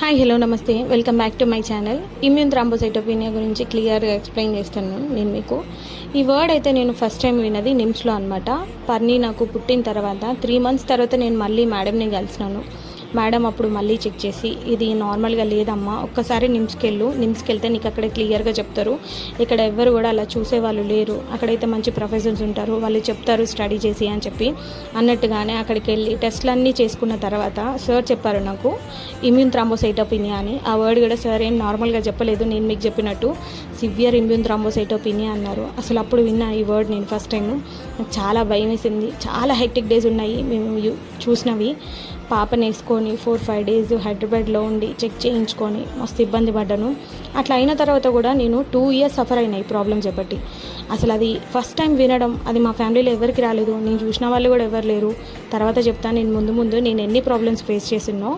Hi hello నమస్తే welcome back to my channel. Immune thrombocytopenia గురించి క్లియర్గా ఎక్స్ప్లెయిన్ చేస్తాను నేను మీకు. ఈ వర్డ్ అయితే నేను ఫస్ట్ టైం విన్నది నిమ్స్లో అనమాట. పర్ని నాకు పుట్టిన తర్వాత 3 months తర్వాత నేను మళ్ళీ మేడంని కలిసినాను. మేడం అప్పుడు మళ్ళీ చెక్ చేసి ఇది నార్మల్గా లేదమ్మా, ఒక్కసారి నిమ్స్కి వెళ్తే నీకు అక్కడ క్లియర్గా చెప్తారు. ఇక్కడ ఎవ్వరు కూడా అలా చూసేవాళ్ళు లేరు, అక్కడైతే మంచి ప్రొఫెసర్స్ ఉంటారు, వాళ్ళు చెప్తారు స్టడీ చేసి అని చెప్పి అన్నట్టుగానే అక్కడికి వెళ్ళి టెస్ట్లన్నీ చేసుకున్న తర్వాత సార్ చెప్పారు నాకు ఇమ్యూన్ థ్రాంబోసైటోపెనియా అని. ఆ వర్డ్ కూడా సార్ ఏం నార్మల్గా చెప్పలేదు, నేను మీకు చెప్పినట్టు సివియర్ ఇమ్యూన్ థ్రాంబోసైటోపెనియా అన్నారు. అసలు అప్పుడు విన్నా ఈ వర్డ్ నేను ఫస్ట్ టైం. నాకు చాలా భయం వేసింది. చాలా హెక్టిక్ డేస్ ఉన్నాయి మేము చూసినవి. పాపని వేసుకొని 4-5 days హైదరాబాద్లో ఉండి చెక్ చేయించుకొని మస్తు ఇబ్బంది పడ్డాను. అట్లా అయిన తర్వాత కూడా నేను 2 years సఫర్ అయినాయి ప్రాబ్లమ్స్ చెప్పట్టి. అసలు అది ఫస్ట్ టైం వినడం, అది మా ఫ్యామిలీలో ఎవరికి రాలేదు, నేను చూసిన వాళ్ళు కూడా ఎవరు లేరు. తర్వాత చెప్తాను నేను ముందు నేను ఎన్ని ప్రాబ్లమ్స్ ఫేస్ చేసినో.